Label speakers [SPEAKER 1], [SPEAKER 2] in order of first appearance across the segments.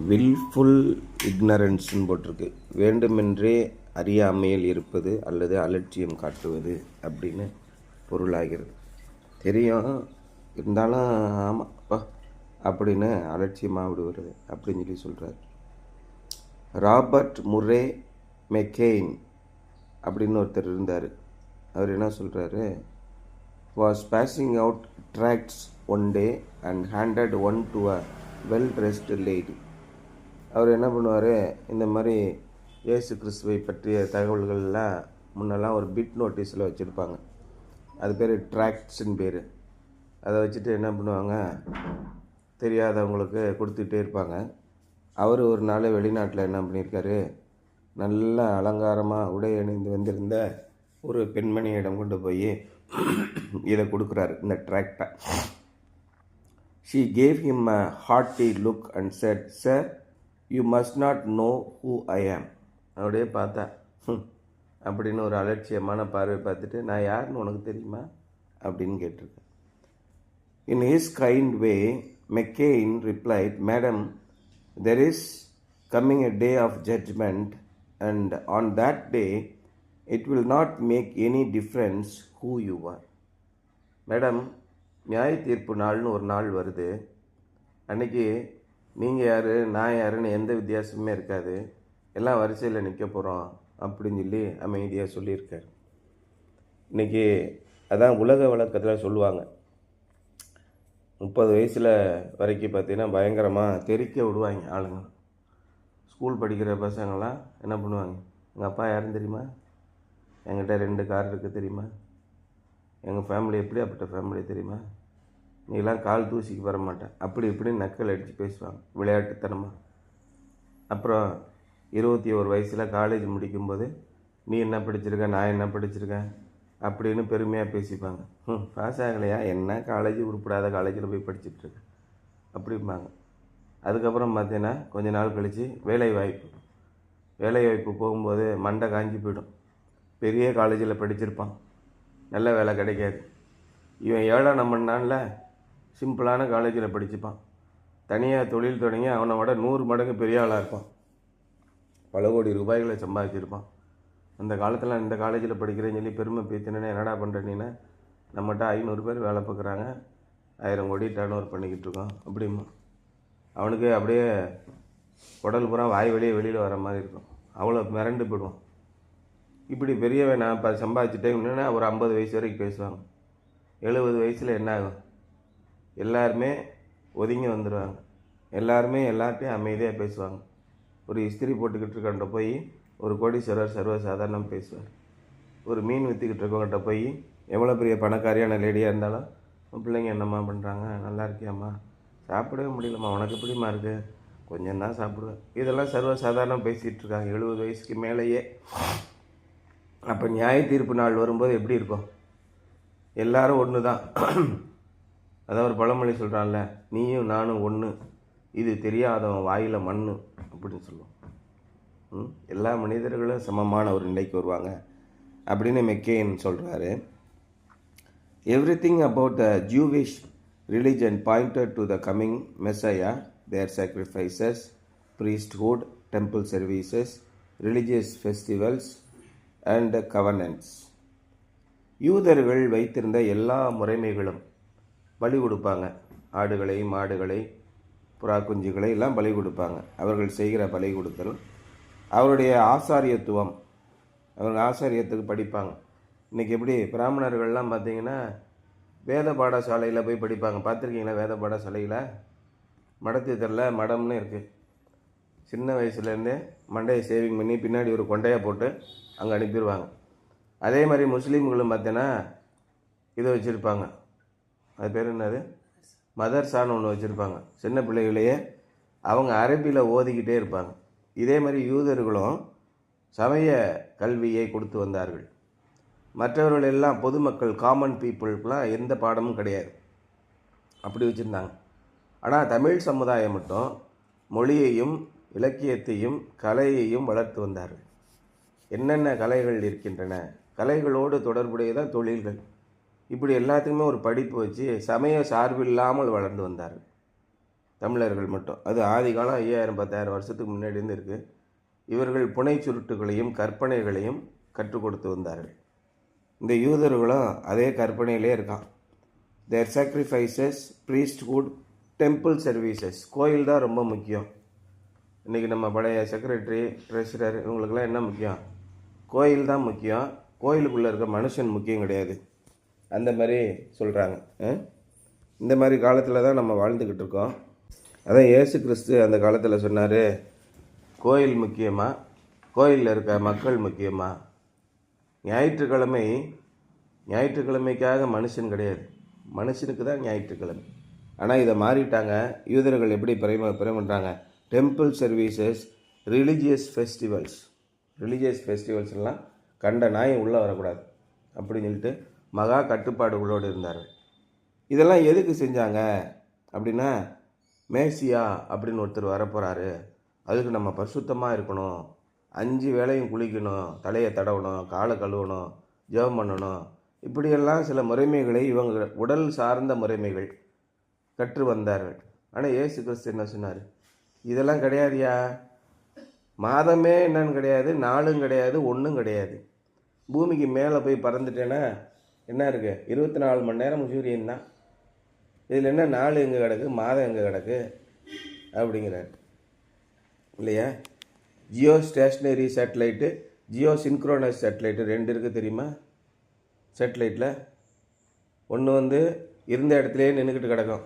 [SPEAKER 1] Wilful இக்னரன்ஸ்னு போட்டிருக்கு. வேண்டுமென்றே அறியாமையில் இருப்பது அல்லது அலட்சியம் காட்டுவது அப்படின்னு பொருளாகிறது. தெரியும் இருந்தாலும் ஆமாப்பா அப்படின்னு அலட்சியமாக விடுவது அப்படின்னு சொல்லி சொல்கிறார். ராபர்ட் முர்ரே மெக்கெயின் அப்படின்னு ஒருத்தர் இருந்தார். அவர் என்ன சொல்கிறாரு, was passing out tracts one day and handed one to a well dressed lady. அவர் என்ன பண்ணுவார், இந்த மாதிரி இயேசு கிறிஸ்துவை பற்றிய தகவல்கள்லாம் முன்னெல்லாம் ஒரு பிட் நோட்டீஸில் வச்சுருப்பாங்க. அது பேர் ட்ராக்ட்ஸ்ன்னு பேர். அதை வச்சுட்டு என்ன பண்ணுவாங்க, தெரியாதவங்களுக்கு கொடுத்துட்டே இருப்பாங்க. அவர் ஒரு நாள் வெளிநாட்டில் என்ன பண்ணியிருக்காரு, நல்ல அலங்காரமாக உடை அணிந்து வந்திருந்த ஒரு பெண்மணியிடம் கொண்டு போய் இதை கொடுக்குறாரு, இந்த ட்ராக்டை. She gave him a hearty look and said, "Sir, you must not know who I am." அப்படியே பார்த்தா அப்படின்னு ஒரு அலட்சியமான பார்வை பார்த்துட்டு, நான் யாருன்னு உனக்கு தெரியுமா அப்படின்னு கேட்டிருக்கேன். In his kind way, McCain replied, "Madam, there is coming a day of judgment, and on that day, it will not make any difference who you are." Madam, நியாய தீர்ப்பு நாள்னு ஒரு நாள் வருது. அன்றைக்கி நீங்கள் யார் நான் யாருன்னு எந்த வித்தியாசமே இருக்காது. எல்லாம் வரிசையில் நிற்க போகிறோம் அப்படின்னு சொல்லி அமைதியாக சொல்லியிருக்கார். இன்றைக்கி அதான் உலக வழக்கத்தில் சொல்லுவாங்க, 30 வயசில் வரைக்கும் பார்த்திங்கன்னா பயங்கரமாக தெறிக்க விடுவாங்க ஆளுங்க. ஸ்கூல் படிக்கிற பசங்களாம் என்ன பண்ணுவாங்க, எங்கள் அப்பா யாருன்னு தெரியுமா, என்கிட்ட 2 கார் இருக்குது தெரியுமா, எங்கள் ஃபேமிலி எப்படியாப்பட்ட ஃபேமிலி தெரியுமா, நீலாம் கால் தூசிக்கு வர மாட்டேன் அப்படி இப்படின்னு நக்கல் அடித்து பேசுவாங்க விளையாட்டுத்தனமாக. அப்புறம் 21 வயசில் காலேஜ் முடிக்கும்போது, நீ என்ன படிச்சிருக்க நான் என்ன படிச்சிருக்கேன் அப்படின்னு பெருமையாக பேசிப்பாங்க. பாஸ் ஆகலையா, என்ன காலேஜ் உருப்படாத காலேஜில் போய் படிச்சுட்ருக்கேன் அப்படிம்பாங்க. அதுக்கப்புறம் பார்த்தீங்கன்னா கொஞ்ச நாள் கழித்து வேலைவாய்ப்பு போகும்போது மண்டை காஞ்சி போயிடும். பெரிய காலேஜில் படிச்சிருப்பான், நல்ல வேலை கிடைக்காது. இவன் 7ஆம் நம்பர்னால சிம்பிளான காலேஜில் படிச்சுப்பான். தனியாக தொழில் தொடங்கி அவனை விட 100 மடங்கு பெரிய ஆளாக இருப்பான். பல கோடி ரூபாய்களை சம்பாதிச்சிருப்பான். அந்த காலத்தில் இந்த காலேஜில் படிக்கிறேன்னு சொல்லி பெருமை பேத்தினேன்னா என்னடா பண்ணுறேன்னா, நம்மகிட்ட 500 பேர் வேலை பார்க்குறாங்க, 1000 கோடி டர்ன் ஓவர் பண்ணிக்கிட்டு இருக்கோம் அப்படிமா. அவனுக்கு அப்படியே உடல் பூரா வாய் வெளியில் வர மாதிரி இருக்கும். அவ்வளோ மிரண்டு போயிடுவான். இப்படி பெரியவன் நான் இப்போ சம்பாதிச்சுட்டேன் இன்னுன்னா ஒரு 50 வயசு வரைக்கும் பேசுவாங்க. 70 வயசில் என்ன ஆகும், எல்லாருமே ஒதுங்கி வந்துடுவாங்க. எல்லாருமே எல்லார்ட்டையும் அமைதியாக பேசுவாங்க. ஒரு இஸ்திரி போட்டுக்கிட்டு இருக்கவன்ட்ட போய் ஒரு கோடீஸ்வரர் சர்வசாதாரணம் பேசுவார். ஒரு மீன் விற்றுக்கிட்டு இருக்கவங்ககிட்ட போய் எவ்வளோ பெரிய பணக்காரியான லேடியாக இருந்தாலும், உன் பிள்ளைங்க என்னம்மா பண்ணுறாங்க, நல்லா இருக்கியாம்மா, சாப்பிடவே முடியலம்மா, உனக்கு எப்படிம்மா இருக்குது, கொஞ்சம் தான் சாப்பிடுவேன். இதெல்லாம் சர்வசாதாரணம் பேசிகிட்டு இருக்காங்க 70 வயசுக்கு மேலேயே. அப்போ நியாய தீர்ப்பு நாள் வரும்போது எப்படி இருக்கும், எல்லாரும் ஒன்று தான். அதான் ஒரு பழமொழி சொல்கிறான்ல, நீயும் நானும் ஒன்று, இது தெரியாதவன் வாயில் மண் அப்படின்னு சொல்லுவோம். எல்லா மனிதர்களும் சமமான ஒரு நிலைக்கு வருவாங்க அப்படின்னு மெக்கெயின் சொல்கிறாரு. Everything about the Jewish religion pointed to the coming Messiah, their sacrifices, priesthood, temple services, religious festivals and covenants. யூதர்கள் வைத்திருந்த எல்லா முறைமைகளும் பலி கொடுப்பாங்க. ஆடுகளை மாடுகளை புறா குஞ்சுகளை எல்லாம் பலி கொடுப்பாங்க. அவர்கள் செய்கிற பலி கொடுத்தல், அவருடைய ஆசாரியத்துவம், அவர்கள் ஆசாரியத்துக்கு படிப்பாங்க. இன்றைக்கி எப்படி பிராமணர்கள்லாம் பார்த்திங்கன்னா வேத பாடசாலையில் போய் படிப்பாங்க. பார்த்துருக்கீங்களா வேத பாடசாலையில்? மடத்திட்டரில் மடம்னு இருக்குது. சின்ன வயசுலேருந்தே மண்டையை சேவிங் பண்ணி பின்னாடி ஒரு கொண்டையை போட்டு அங்கே அனுப்பிடுவாங்க. அதே மாதிரி முஸ்லீம்களும் பார்த்தீங்கன்னா இதை வச்சுருப்பாங்க, அது பேர் என்னது, மதர்சான்னு ஒன்று வச்சுருப்பாங்க. சின்ன பிள்ளைகளையே அவங்க அரபியில் ஓதிக்கிட்டே இருப்பாங்க. இதே மாதிரி யூதர்களும் சமய கல்வியை கொடுத்து வந்தார்கள். மற்றவர்கள் எல்லாம் பொதுமக்கள், காமன் பீப்புளுக்கெலாம் எந்த பாடமும் கிடையாது, அப்படி வச்சுருந்தாங்க. ஆனால் தமிழ் சமுதாயம் மட்டும் மொழியையும் இலக்கியத்தையும் கலையையும் வளர்த்து வந்தார்கள். என்னென்ன கலைகள் இருக்கின்றன, கலைகளோடு தொடர்புடையதான் தொழில்கள், இப்படி எல்லாத்துக்குமே ஒரு படிப்பு வச்சு சமய சார்பில்லாமல் வளர்ந்து வந்தார்கள். தமிழர்கள் மட்டும். அது ஆதி காலம் 5000 10,000 வருஷத்துக்கு முன்னாடி இருந்து இருக்குது. இவர்கள் புனை சுருட்டுகளையும் கற்பனைகளையும் கற்றுக் கொடுத்து வந்தார்கள். இந்த யூதர்களும் அதே கற்பனையிலே இருக்கான். தேர் சாக்ரிஃபைசஸ், ப்ரீஸ்ட்ஹுட், டெம்பிள் சர்வீசஸ். கோயில் தான் ரொம்ப முக்கியம். இன்றைக்கி நம்ம பழைய செக்ரட்டரி, ட்ரெஷரர் இவங்களுக்கெல்லாம் என்ன முக்கியம்? கோயில் தான் முக்கியம். கோயிலுக்குள்ளே இருக்க மனுஷன் முக்கியம் கிடையாது. அந்த மாதிரி சொல்கிறாங்க. இந்த மாதிரி காலத்தில் தான் நம்ம வாழ்ந்துக்கிட்டு இருக்கோம். அதான் இயேசு கிறிஸ்து அந்த காலத்தில் சொன்னார், கோயில் முக்கியமா, கோயிலில் இருக்க மக்கள் முக்கியமா? ஞாயிற்றுக்கிழமைக்காக மனுஷன் கிடையாது, மனுஷனுக்கு தான் ஞாயிற்றுக்கிழமை. ஆனால் இதை மாறிட்டாங்க. யூதர்கள் எப்படி பண்ணுறாங்க? டெம்பிள் சர்வீசஸ், ரிலீஜியஸ் ஃபெஸ்டிவல்ஸ்லாம் கண்ட நாய் உள்ளே வரக்கூடாது அப்படின்னு சொல்லிட்டு மகா கட்டுப்பாடுகளோடு இருந்தார்கள். இதெல்லாம் எதுக்கு செஞ்சாங்க அப்படின்னா, மேசியா அப்படின்னு ஒருத்தர் வரப்போகிறாரு, அதுக்கு நம்ம பரிசுத்தமாக இருக்கணும், 5 வேளையும் குளிக்கணும், தலையை தடவணும், காலை கழுவணும், ஜெபம் பண்ணணும், இப்படியெல்லாம் சில முறைமைகளை இவங்க உடல் சார்ந்த முறைமைகள் கற்று வந்தார்கள். ஆனால் இயேசு கிறிஸ்து என்ன சொன்னார்? இதெல்லாம் கிடையாதுயா. மாதமே என்னன்னு கிடையாது, நாளும் கிடையாது, ஒன்றும் கிடையாது. பூமிக்கு மேலே போய் பறந்துட்டேன்னா என்ன இருக்குது? 24 மணி நேரம் சூரியன் தான். இதில் என்ன நாள் எங்கே கிடக்கு, மாதம் எங்கே கிடக்கு அப்படிங்கிறார் இல்லையா? Jio stationery satellite, Jio synchronous satellite 2 இருக்குது தெரியுமா? சேட்டலைட்டில் ஒன்று இருந்த இடத்துலையே நின்றுக்கிட்டு கிடக்கும்,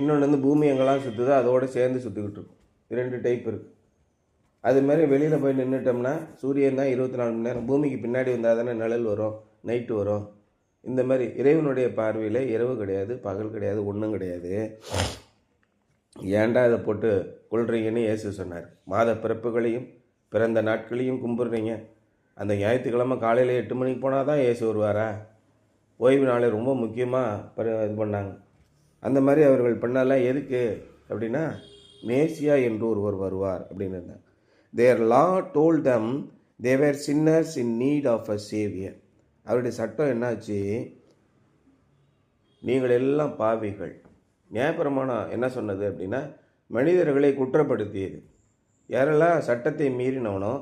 [SPEAKER 1] இன்னொன்று பூமி எங்கெல்லாம் சுற்றுதோ அதோடு சேர்ந்து சுற்றிக்கிட்டு இருக்கும். 2 டைப் இருக்குது. அதுமாதிரி வெளியில் போய் நின்றுட்டோம்னா சூரியன் தான் 24 மணி நேரம். பூமிக்கு பின்னாடி வந்தால் தானே நிழல் வரும், நைட்டு வரும். இந்த மாதிரி இறைவனுடைய பார்வையில் இரவு கிடையாது, பகல் கிடையாது, ஒன்றும் கிடையாது. ஏன்டா இதை போட்டு கொள்றீங்கன்னு இயேசு சொன்னார். மாத பிறப்புகளையும் பிறந்த நாட்களையும் கும்பிட்றீங்க. அந்த ஞாயிற்றுக்கிழமை காலையில் 8 மணிக்கு போனால் தான் இயேசு வருவாரா? ஓய்வு நாளை ரொம்ப முக்கியமாக இது பண்ணாங்க. அந்த மாதிரி அவர்கள் பண்ணலாம். எதுக்கு அப்படின்னா, மேசியா என்று ஒருவர் வருவார் அப்படின்னு இருந்தாங்க. Their law told them they were sinners in need of a saviour. அவருடைய சட்டம் என்னாச்சு? நீங்கள் எல்லாம் பாவிகள். நியாயப்பிரமாணம் என்ன சொன்னது அப்படின்னா, மனிதர்களை குற்றப்படுத்தியது. யாரெல்லாம் சட்டத்தை மீறினவனோ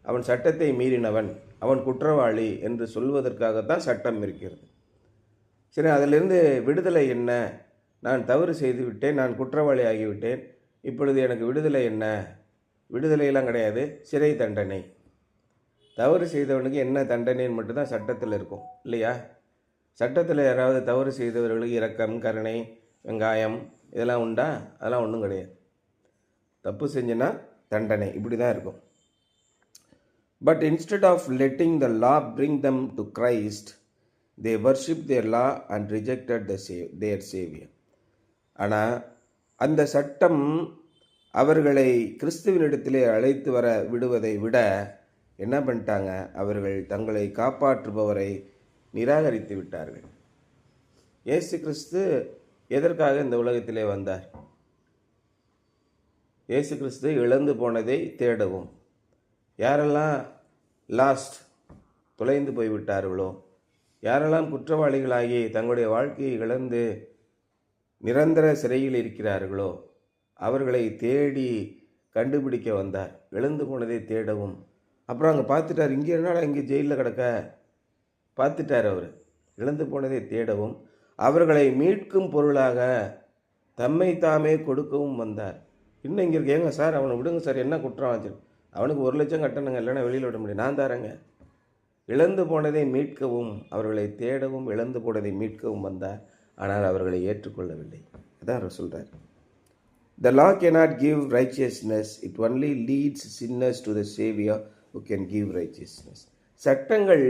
[SPEAKER 1] அவன் சட்டத்தை மீறினவன், அவன் குற்றவாளி என்று சொல்வதற்காகத்தான் சட்டம் இருக்கிறது. சரி, அதிலிருந்து விடுதலை என்ன? நான் தவறு செய்து விட்டேன், நான் குற்றவாளி ஆகிவிட்டேன், இப்பொழுது எனக்கு விடுதலை என்ன? விடுதலையெல்லாம் கிடையாது, சிறை தண்டனை. தவறு செய்தவனுக்கு என்ன தண்டனைன்னு மட்டும்தான் சட்டத்தில் இருக்கும் இல்லையா? சட்டத்தில் யாராவது தவறு செய்தவர்களுக்கு இரக்கம், கருணை, வெங்காயம் இதெல்லாம் உண்டா? அதெல்லாம் ஒன்றும் கிடையாது. தப்பு செஞ்சுன்னா தண்டனை, இப்படி தான் இருக்கும். But instead of letting the law bring them to Christ, they worship their law and rejected their saviour. ஆனால் அந்த சட்டம் அவர்களை கிறிஸ்துவனிடத்திலே அழைத்து வர விடுவதை விட என்ன பண்ணிட்டாங்க? அவர்கள் தங்களை காப்பாற்றுபவரை நிராகரித்து விட்டார்கள். இயேசு கிறிஸ்து எதற்காக இந்த உலகத்திலே வந்தார்? இயேசு கிறிஸ்து இழந்து போனதை தேடவும். யாரெல்லாம் தொலைந்து போய்விட்டார்களோ, யாரெல்லாம் குற்றவாளிகளாகி தங்களுடைய வாழ்க்கையை இழந்து நிரந்தர சிறையில் இருக்கிறார்களோ அவர்களை தேடி கண்டுபிடிக்க வந்தார். இழந்து போனதை தேடவும். அப்புறம் அங்கே பார்த்துட்டார், இங்கே என்னடா இங்கே ஜெயிலில் கிடக்க பார்த்துட்டார். அவர் இழந்து போனதை தேடவும் அவர்களை மீட்கும் பொருளாக தம்மை தாமே கொடுக்கவும் வந்தார். இன்னும் இங்கே இருக்கு, ஏங்க சார் அவனை விடுங்க சார், என்ன குற்றம் ஆச்சு? அவனுக்கு 1 லட்சம் கட்டணுங்க, இல்லைன்னா வெளியில் விட முடியும், நான் தரேங்க. இழந்து போனதை மீட்கவும் அவர்களை தேடவும் இழந்து போனதை மீட்கவும் வந்தார். ஆனால் அவர்களை ஏற்றுக்கொள்ளவில்லை. அதான் அவர் சொல்கிறார். The law cannot give righteousness. It only leads sinners to the Savior who can give righteousness. சட்டங்கள்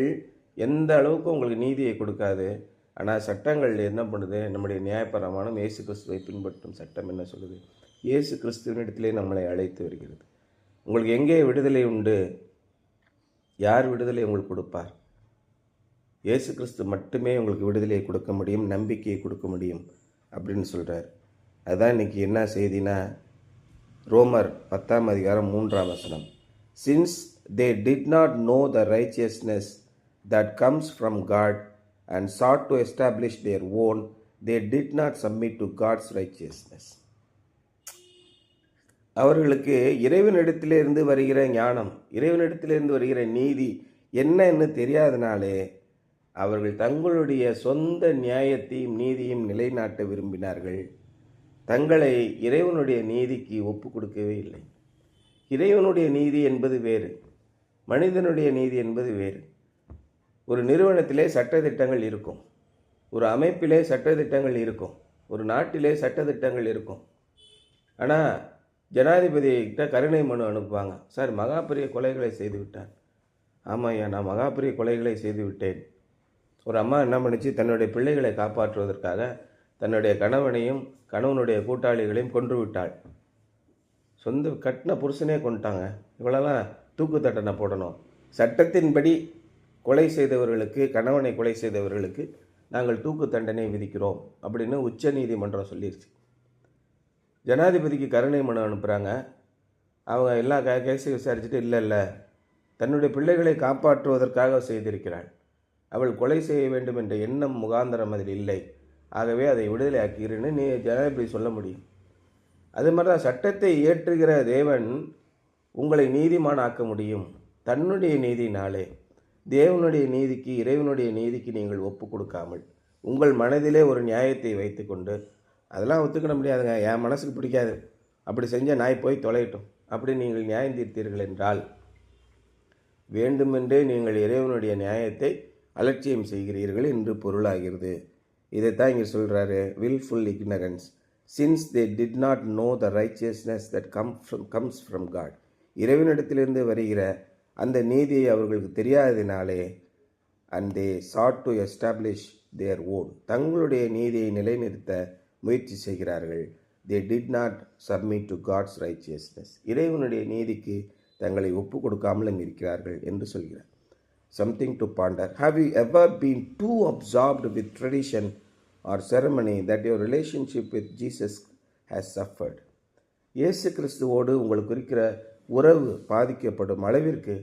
[SPEAKER 1] எந்த அளவுக்கு உங்களுக்கு நீதியை கொடுக்காது. ஆனால் சட்டங்கள் என்ன பண்ணுது? நம்முடைய நியாயப்பிரமாணம் இயேசு கிறிஸ்துவை பின்பற்றும் சட்டம் என்ன சொல்லுது? இயேசு கிறிஸ்துவனிடத்திலே நம்மளை அழைத்து வருகிறது. உங்களுக்கு எங்கே விடுதலை உண்டு? யார் விடுதலை உங்களுக்கு கொடுப்பார்? இயேசு கிறிஸ்து மட்டுமே உங்களுக்கு விடுதலையை கொடுக்க முடியும், நம்பிக்கையை கொடுக்க முடியும் அப்படின்னு சொல்கிறார். அதுதான் இன்றைக்கி என்ன செய்தினா, ரோமர் 10ஆம் அதிகாரம் 3ஆம் வசனம். Since they did not know the righteousness that comes from God and sought to establish their own, they did not submit to God's righteousness. அவர்களுக்கு இறைவனிடத்திலிருந்து வருகிற ஞானம், இறைவனிடத்திலிருந்து வருகிற நீதி என்னன்னு தெரியாதனாலே அவர்கள் தங்களுடைய சொந்த நியாயத்தையும் நீதியும் நிலைநாட்ட விரும்பினார்கள். தங்களை இறைவனுடைய நீதிக்கு ஒப்பு கொடுக்கவே இல்லை. இறைவனுடைய நீதி என்பது வேறு, மனிதனுடைய நீதி என்பது வேறு. ஒரு நிறுவனத்திலே சட்டதிட்டங்கள் இருக்கும், ஒரு அமைப்பிலே சட்டதிட்டங்கள் இருக்கும், ஒரு நாட்டிலே சட்டதிட்டங்கள் இருக்கும். ஆனால் ஜனாதிபதிகிட்ட கருணை மனு அனுப்புவாங்க. சார், மகாபெரிய கொலைகளை செய்து விட்டான். ஆமாம் ஐயா, நான் மகாபெரிய கொலைகளை செய்து விட்டேன். ஒரு அம்மா என்ன பண்ணிச்சு, தன்னுடைய பிள்ளைகளை காப்பாற்றுவதற்காக தன்னுடைய கணவனையும் கணவனுடைய கூட்டாளிகளையும் கொன்று விட்டாள். சொந்த கட்டின புருஷனே கொண்டுட்டாங்க. இவளெல்லாம் தூக்கு தண்டனை போடணும். சட்டத்தின்படி கொலை செய்தவர்களுக்கு, கணவனை கொலை செய்தவர்களுக்கு நாங்கள் தூக்கு தண்டனை விதிக்கிறோம் அப்படின்னு உச்ச நீதிமன்றம் சொல்லிடுச்சு. ஜனாதிபதிக்கு கருணை மனு அனுப்புகிறாங்க. அவங்க எல்லா கேஸையும் விசாரிச்சுட்டு, இல்லை தன்னுடைய பிள்ளைகளை காப்பாற்றுவதற்காக செய்திருக்கிறாள், அவள் கொலை செய்ய வேண்டும் என்ற எண்ணம் முகாந்திரம் அதில் இல்லை, ஆகவே அதை விடுதலை ஆக்கிறேன்னு நீ ஜனாதிபதி சொல்ல முடியும். அது மாதிரி தான் சட்டத்தை இயற்றுகிற தேவன் உங்களை நீதிமான் ஆக்க முடியும். தன்னுடைய நீதினாலே தேவனுடைய நீதிக்கு, இறைவனுடைய நீதிக்கு நீங்கள் ஒப்பு கொடுக்காமல் உங்கள் மனதிலே ஒரு நியாயத்தை வைத்துக்கொண்டு, அதெல்லாம் ஒத்துக்கிட முடியாதுங்க, என் மனசுக்கு பிடிக்காது, அப்படி செஞ்ச நாய் போய் தொலையட்டும் அப்படி நீங்கள் நியாயம் தீர்த்தீர்கள் என்றால் வேண்டுமென்றே நீங்கள் இறைவனுடைய நியாயத்தை அலட்சியம் செய்கிறீர்கள் என்று பொருளாகிறது. இதைத்தான் இங்கே சொல்கிறாரு, wilful ignorance since they did not know the righteousness that comes from God. இறைவனிடத்திலிருந்து வருகிற அந்த நீதியை அவர்களுக்கு தெரியாததினாலே and they sought to establish their own, தங்களுடைய நீதியை நிலைநிறுத்த முயற்சி செய்கிறார்கள். They did not submit to God's righteousness, இறைவனுடைய நீதிக்கு தங்களை ஒப்பு கொடுக்காமலும் இருக்கிறார்கள் என்று சொல்கிறார். Something to ponder. Have you ever been too absorbed with tradition or ceremony that your relationship with Jesus has suffered? இயேசு கிறிஸ்துவோடு உங்களுக்கு இருக்கிற உறவு பாதிக்கப்படும் அளவிற்கு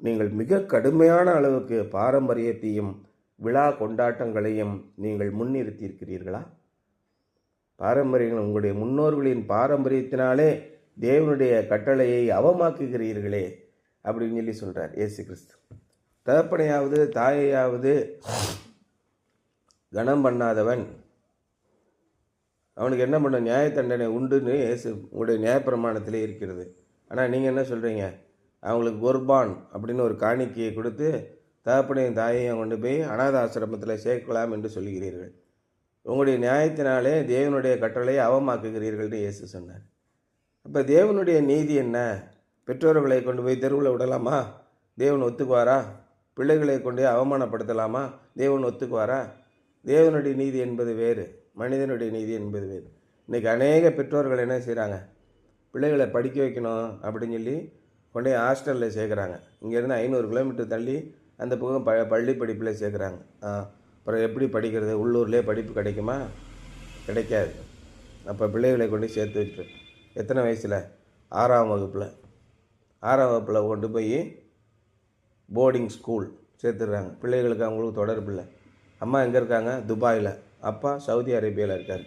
[SPEAKER 1] நீங்கள் மிக கடுமையான அளவுக்கு பாரம்பரியத்தையும் விழா கொண்டாட்டங்களையும் நீங்கள் முன்னிறுத்தியிருக்கிறீர்களா? பாரம்பரியங்கள், உங்களுடைய முன்னோர்களின் பாரம்பரியத்தினாலே தேவனுடைய கட்டளையை அவமாக்குகிறீர்களே அப்படின்னு சொல்லி சொல்கிறார் இயேசு கிறிஸ்து. தகப்பனையாவது தாயையாவது கனம் பண்ணாதவன் அவனுக்கு என்ன பண்ண நியாய தண்டனை உண்டுன்னு இயேசு உங்களுடைய நியாயப்பிரமாணத்திலே இருக்கிறது. ஆனால் நீங்கள் என்ன சொல்கிறீங்க, அவங்களுக்கு குர்பான் அப்படின்னு ஒரு காணிக்கையை கொடுத்து தகப்பனையும் தாயையும் கொண்டு போய் அநாத ஆசிரமத்தில் சேர்க்கலாம் என்று சொல்கிறீர்கள். உங்களுடைய நியாயத்தினாலே தேவனுடைய கட்டளையை அவமாக்குகிறீர்கள்னு இயேசு சொன்னார். அப்போ தேவனுடைய நீதி என்ன? பெற்றோர்களை கொண்டு போய் தெருவில் விடலாமா? தேவன் ஒத்துக்குவாரா? பிள்ளைகளை கொண்டு அவமானப்படுத்தலாமா? தேவன் ஒத்துக்குவாரா? தேவனுடைய நீதி என்பது வேறு, மனிதனுடைய நீதி என்பது வேறு. இன்றைக்கி அநேக பெற்றோர்கள் என்ன செய்கிறாங்க, பிள்ளைகளை படிக்க வைக்கணும் அப்படின்னு சொல்லி கொண்டே ஹாஸ்டலில் சேர்க்குறாங்க. இங்கேருந்து 500 கிலோமீட்டர் தள்ளி அந்த பக்கம் பள்ளி படிப்பில் சேர்க்குறாங்க. அப்புறம் எப்படி படிக்கிறது? உள்ளூர்லேயே படிப்பு கிடைக்குமா? கிடைக்காது. அப்போ பிள்ளைகளை கொண்டு சேர்த்து வச்சுட்டு எத்தனை வயசில்? 6ஆம் வகுப்பில் கொண்டு போய் போர்டிங் ஸ்கூல் சேர்த்துடுறாங்க. பிள்ளைகளுக்கு அவங்களுக்கு தொடர்பு இல்லை. அம்மா எங்கே இருக்காங்க? துபாயில், அப்பா சவுதி அரேபியாவில் இருக்கார்,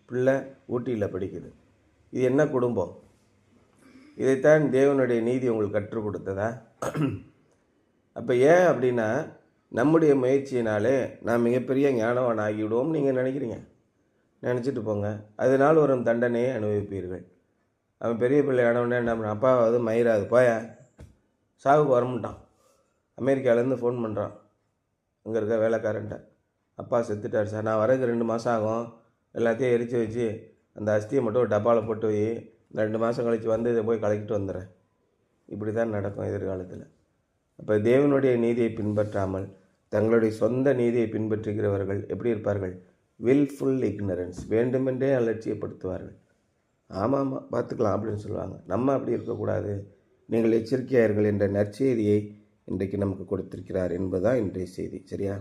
[SPEAKER 1] பிள்ளை ஊட்டியில் படிக்குது. இது என்ன குடும்பம்? இதைத்தான் தேவனுடைய நீதி உங்களுக்கு கற்றுக் கொடுத்ததா? அப்போ ஏன் அப்படின்னா, நம்முடைய முயற்சியினாலே நான் மிகப்பெரிய ஞானவான் ஆகிவிடுவோம் நீங்கள் நினைக்கிறீங்க. நினச்சிட்டு போங்க, அதனால் வரும் தண்டனையை அனுபவிப்பீர்கள். அவன் பெரிய பிள்ளை ஆனவனே என்ன பண்ண, அப்பாவது மயிராது போயா சாவுக்கு வரமுட்டான். அமெரிக்காவிலேருந்து ஃபோன் பண்ணுறான் அங்கே இருக்க வேலைக்காரன்ட்ட, அப்பா செத்துட்டார் சார், நான் வரக்கு 2 மாதம் ஆகும், எல்லாத்தையும் எரித்து வச்சு அந்த அஸ்தியை மட்டும் ஒரு டப்பாவில் போட்டு போய் 2 மாதம் கழித்து வந்து இதை போய் கலக்கிட்டு வந்துடுறேன். இப்படி தான் நடக்கும் எதிர்காலத்தில். அப்போ தேவனுடைய நீதியை பின்பற்றாமல் தங்களுடைய சொந்த நீதியை பின்பற்றுகிறவர்கள் எப்படி இருப்பார்கள்? வில்ஃபுல் இக்னரன்ஸ், வேண்டுமென்றே அலட்சியப்படுத்துவார்கள். ஆமாம் பார்த்துக்கலாம் அப்படின்னு சொல்லுவாங்க. நம்ம அப்படி இருக்கக்கூடாது, நீங்கள் எச்சரிக்கையார்கள் என்ற நற்செய்தியை இன்றைக்கு நமக்கு கொடுத்திருக்கிறார் என்பதுதான் இன்றைய செய்தி. சரியா?